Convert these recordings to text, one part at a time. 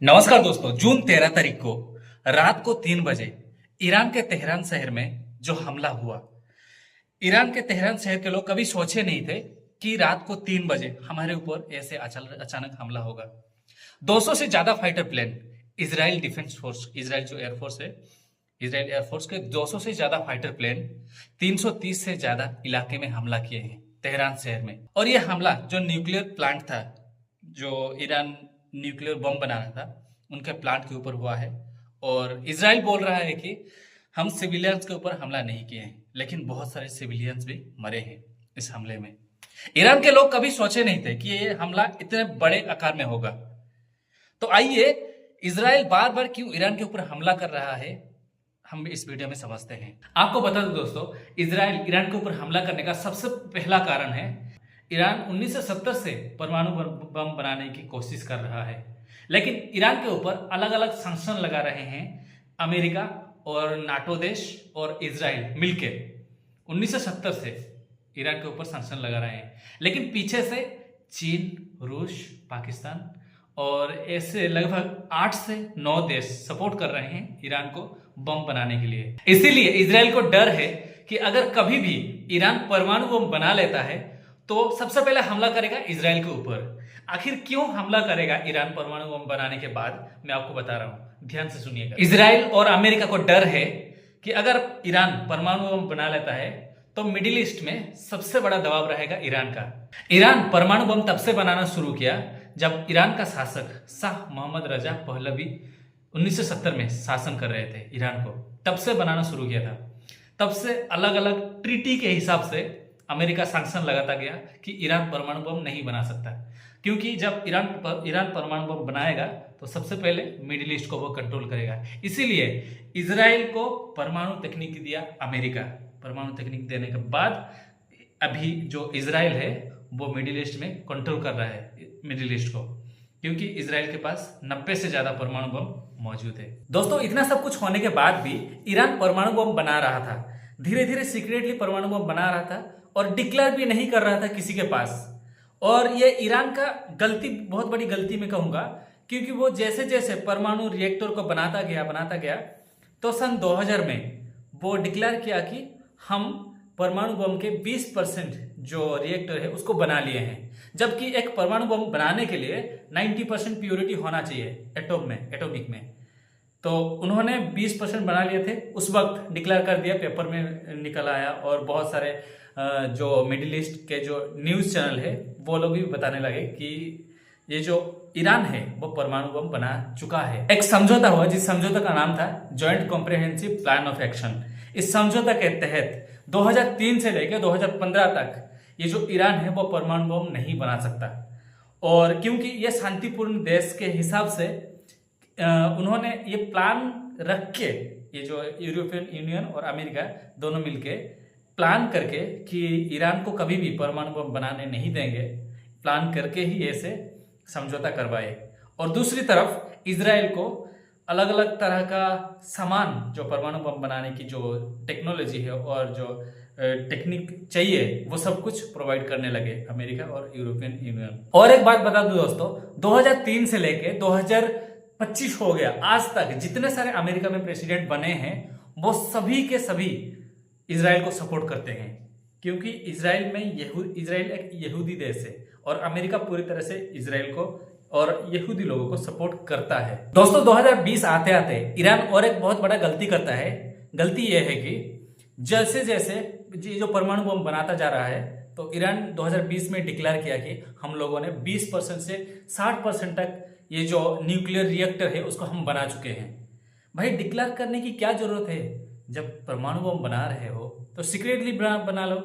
नमस्कार दोस्तों। जून 13 तारीख को रात को 3 बजे ईरान के तेहरान शहर में जो हमला हुआ, ईरान के तेहरान शहर के लोग कभी सोचे नहीं थे कि रात को 3 बजे हमारे ऊपर ऐसे अचानक हमला होगा। 200 से ज्यादा fighter plane, Israel defence force, Israel जो एयरफोर्स है, इसराइल एयरफोर्स के 200 से ज्यादा फाइटर प्लेन 330 से ज्यादा इलाके में हमला किए हैं तेहरान शहर में। और यह हमला जो न्यूक्लियर प्लांट था, जो ईरान न्यूक्लियर बम बना रहा था, उनके प्लांट के ऊपर हुआ है। और इसराइल बोल रहा है कि हम सिविलियंस के ऊपर हमला नहीं किए हैं, लेकिन बहुत सारे सिविलियंस भी मरे हैं इस हमले में। ईरान के लोग कभी सोचे नहीं थे कि ये हमला इतने बड़े आकार में होगा। तो आइए, इसराइल बार बार क्यों ईरान के ऊपर हमला कर रहा है, हम इस वीडियो में समझते हैं। आपको बता दो दोस्तों, इसराइल ईरान के ऊपर हमला करने का सबसे पहला कारण है, ईरान 1970 से परमाणु बम बनाने की कोशिश कर रहा है, लेकिन ईरान के ऊपर अलग अलग सैंक्शन लगा रहे हैं अमेरिका और नाटो देश और इसराइल मिलकर। 1970 से ईरान के ऊपर सैंक्शन लगा रहे हैं, लेकिन पीछे से चीन, रूस, पाकिस्तान और ऐसे लगभग 8 से 9 देश सपोर्ट कर रहे हैं ईरान को बम बनाने के लिए। इसीलिए इसराइल को डर है कि अगर कभी भी ईरान परमाणु बम बना लेता है तो सबसे पहले हमला करेगा इसराइल के ऊपर। आखिर क्यों हमला करेगा ईरान परमाणु बम बनाने के बाद, मैं आपको बता रहा हूं, ध्यान से सुनिएगा। इसराइल और अमेरिका को डर है कि अगर ईरान परमाणु बम बना लेता है तो मिडिल ईस्ट में सबसे बड़ा दबाव रहेगा ईरान का। ईरान परमाणु बम तब से बनाना शुरू किया जब ईरान का शासक शाह मोहम्मद रजा पहलवी 1970 में शासन कर रहे थे ईरान को, तब से बनाना शुरू किया था। तब से अलग अलग ट्रीटी के हिसाब से अमेरिका सैंक्शन लगाता गया कि ईरान परमाणु बम नहीं बना सकता, क्योंकि जब ईरान परमाणु बम बनाएगा तो सबसे पहले मिडिल ईस्ट को वो कंट्रोल करेगा। इसीलिए इसराइल को परमाणु तकनीक दिया अमेरिका। परमाणु तकनीक देने के बाद अभी जो इसराइल है वो मिडिल ईस्ट में कंट्रोल कर रहा है मिडिल ईस्ट को, क्योंकि इसराइल के पास 90 से ज्यादा परमाणु बम मौजूद है। दोस्तों, इतना सब कुछ होने के बाद भी ईरान परमाणु बम बना रहा था, धीरे धीरे सीक्रेटली परमाणु बम बना रहा था और डिक्लेयर भी नहीं कर रहा था किसी के पास। और ये ईरान का गलती, बहुत बड़ी गलती मैं कहूंगा, क्योंकि वो जैसे जैसे परमाणु रिएक्टर को बनाता गया तो सन 2000 में वो डिक्लेयर किया कि हम परमाणु बम के 20% जो रिएक्टर है उसको बना लिए हैं, जबकि एक परमाणु बम बनाने के लिए 90% प्योरिटी होना चाहिए एटॉमिक में। तो उन्होंने 20% बना लिए थे, उस वक्त डिक्लेयर कर दिया, पेपर में निकल आया। और बहुत सारे जो मिडिल ईस्ट के जो न्यूज़ चैनल है वो लोग भी बताने लगे कि ये जो ईरान है वो परमाणु बम बना चुका है। एक समझौता हुआ जिस समझौता का नाम था joint comprehensive plan of action. इस समझौता के तहत 2003 से लेकर 2015 तक ये जो ईरान है वो परमाणु बम नहीं बना सकता। और क्योंकि ये शांतिपूर्ण देश के हिसाब से उन्होंने ये प्लान रख के, ये जो यूरोपियन यूनियन और अमेरिका दोनों मिलके प्लान करके कि ईरान को कभी भी परमाणु बम बनाने नहीं देंगे, प्लान करके ही ऐसे समझौता करवाए। और दूसरी तरफ इसराइल को अलग अलग तरह का सामान, जो परमाणु बम बनाने की जो टेक्नोलॉजी है और जो टेक्निक चाहिए, वो सब कुछ प्रोवाइड करने लगे अमेरिका और यूरोपियन यूनियन। और एक बात बता दूं दोस्तों, 2003 से लेके 2025 हो गया, आज तक जितने सारे अमेरिका में प्रेसिडेंट बने हैं वो सभी के सभी इसराइल को सपोर्ट करते हैं, क्योंकि इसराइल एक यहूदी देश है और अमेरिका पूरी तरह से इसराइल को और यहूदी लोगों को सपोर्ट करता है। दोस्तों, 2020 आते आते ईरान और एक बहुत बड़ा गलती करता है। गलती यह है कि जैसे जैसे जो परमाणु बम बनाता जा रहा है, तो ईरान 2020 में डिक्लेयर किया कि हम लोगों ने 20% से 60% तक ये जो न्यूक्लियर रिएक्टर है उसको हम बना चुके हैं। भाई, डिक्लेयर करने की क्या जरूरत है? जब परमाणु बम बना रहे हो तो सीक्रेटली बना लो,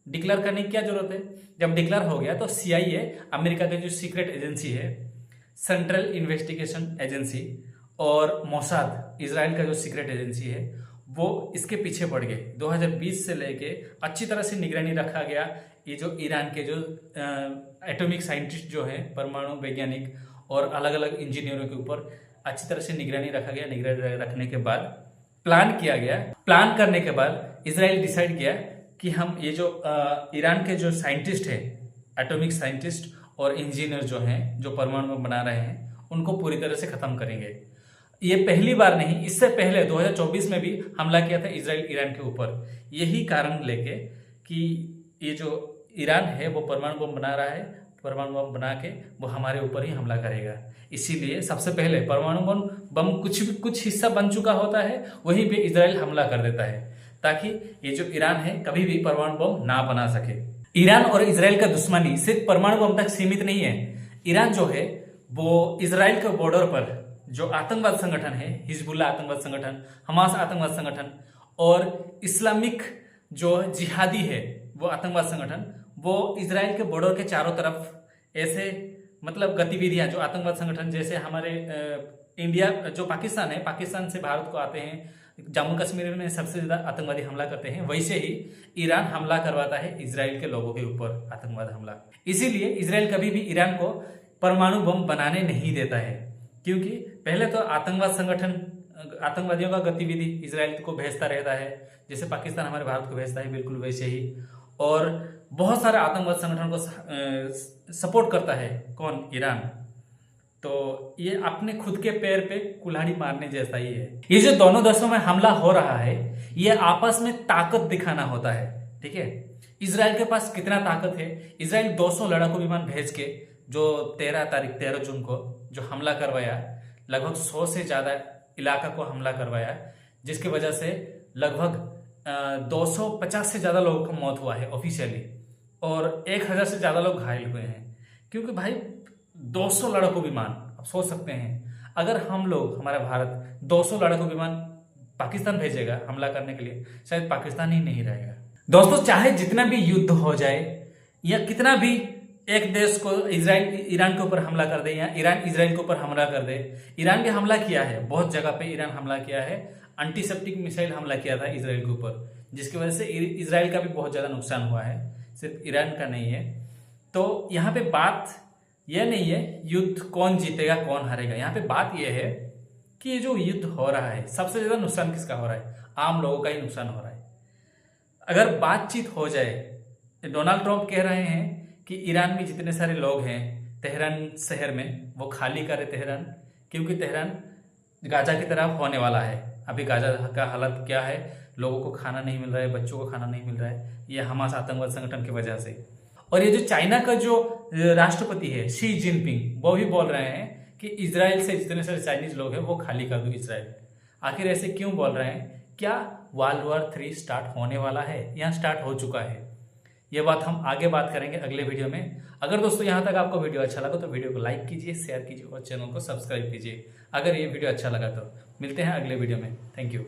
डिक्लेयर करने की क्या जरूरत है? जब डिक्लेयर हो गया तो CIA, अमेरिका की जो सीक्रेट एजेंसी है, सेंट्रल इन्वेस्टिगेशन एजेंसी, और मोसाद, इसराइल का जो सीक्रेट एजेंसी है, वो इसके पीछे पड़ गए। 2020 से लेके अच्छी तरह से निगरानी रखा गया। ये जो ईरान के जो एटॉमिक साइंटिस्ट जो हैं, परमाणु वैज्ञानिक और अलग अलग इंजीनियरों के ऊपर अच्छी तरह से निगरानी रखा गया। निगरानी रखने के बाद प्लान किया गया। प्लान करने के बाद इसराइल डिसाइड किया कि हम ये जो ईरान के जो साइंटिस्ट है, एटॉमिक साइंटिस्ट और इंजीनियर जो हैं, जो परमाणु बम बना रहे हैं, उनको पूरी तरह से खत्म करेंगे। ये पहली बार नहीं, इससे पहले 2024 में भी हमला किया था इसराइल ईरान के ऊपर, यही कारण लेके कि ये जो ईरान है वो परमाणु बम बना रहा है, परमाणु बम बना के वो हमारे ऊपर ही हमला करेगा। इसीलिए सबसे पहले परमाणु बम कुछ हिस्सा बन चुका होता है, वहीं पे इसराइल हमला कर देता है, ताकि ये जो ईरान है कभी भी परमाणु बम ना बना सके। ईरान और इसराइल का दुश्मनी सिर्फ परमाणु बम तक सीमित नहीं है। ईरान जो है वो इसराइल के बॉर्डर पर जो आतंकवाद संगठन है, हिजबुल्लाह आतंकवाद संगठन, हमास आतंकवाद संगठन और इस्लामिक जो जिहादी है वो आतंकवाद संगठन, वो इसराइल के बॉर्डर के चारों तरफ ऐसे मतलब गतिविधियां, जो आतंकवाद संगठन जैसे हमारे इंडिया जो पाकिस्तान है, पाकिस्तान से भारत को आते हैं, जम्मू कश्मीर में सबसे ज्यादा आतंकवादी हमला करते हैं, वैसे ही ईरान हमला करवाता है इसराइल के लोगों के ऊपर, आतंकवाद हमला। इसीलिए इसराइल कभी भी ईरान को परमाणु बम बनाने नहीं देता है, क्योंकि पहले तो आतंकवाद संगठन, आतंकवादियों का गतिविधि इसराइल को भेजता रहता है, जैसे पाकिस्तान हमारे भारत को भेजता है, बिल्कुल वैसे ही। और बहुत सारे आतंकवाद संगठन को सपोर्ट करता है कौन? ईरान। तो ये अपने खुद के पैर पे कुल्हाड़ी मारने जैसा ही है। ये जो दोनों देशों में हमला हो रहा है, ये आपस में ताकत दिखाना होता है, ठीक है। इसराइल के पास कितना ताकत है? इसराइल 200 लड़ाकू विमान भेज के जो 13 जून को जो हमला करवाया, लगभग 100 से ज्यादा इलाका को हमला करवाया, जिसकी वजह से लगभग 250 से ज्यादा लोगों का मौत हुआ है ऑफिशियली, और 1000 से ज्यादा लोग घायल हुए हैं। क्योंकि भाई 200 लड़ाकू विमान, आप सोच सकते हैं अगर हम लोग, हमारा भारत 200 लड़ाकू विमान पाकिस्तान भेजेगा हमला करने के लिए, शायद पाकिस्तान ही नहीं रहेगा। दोस्तों, चाहे जितना भी युद्ध हो जाए या कितना भी एक देश को इसराइल ईरान के ऊपर हमला कर दे या ईरान इसराइल के ऊपर हमला कर दे, ईरान भी हमला किया है, बहुत जगह पे ईरान हमला किया है, एंटीसेप्टिक मिसाइल हमला किया था इसराइल के ऊपर, जिसकी वजह से इसराइल का भी बहुत ज्यादा नुकसान हुआ है, सिर्फ ईरान का नहीं है। तो यहाँ पे बात यह नहीं है युद्ध कौन जीतेगा कौन हारेगा, यहाँ पे बात यह है कि ये जो युद्ध हो रहा है सबसे ज्यादा नुकसान किसका हो रहा है? आम लोगों का ही नुकसान हो रहा है। अगर बातचीत हो जाए, डोनाल्ड ट्रंप कह रहे हैं कि ईरान में जितने सारे लोग हैं तेहरान शहर में, वो खाली करे तेहरान, क्योंकि तेहरान गाजा की तरफ होने वाला है। अभी गाजा का हालत क्या है? लोगों को खाना नहीं मिल रहा है, बच्चों को खाना नहीं मिल रहा है, ये हमास आतंकवाद संगठन की वजह से। और ये जो चाइना का जो राष्ट्रपति है शी जिनपिंग, वो भी बोल रहे हैं कि इसराइल से जितने सारे चाइनीज लोग हैं वो खाली कर दो इसराइल। आखिर ऐसे क्यों बोल रहे हैं? क्या वर्ल्ड वॉर 3 स्टार्ट होने वाला है या स्टार्ट हो चुका है? ये बात हम आगे बात करेंगे अगले वीडियो में। अगर दोस्तों यहाँ तक आपको वीडियो अच्छा लगा तो वीडियो को लाइक कीजिए, शेयर कीजिए और चैनल को सब्सक्राइब कीजिए, अगर ये वीडियो अच्छा लगा तो। मिलते हैं अगले वीडियो में। Thank you.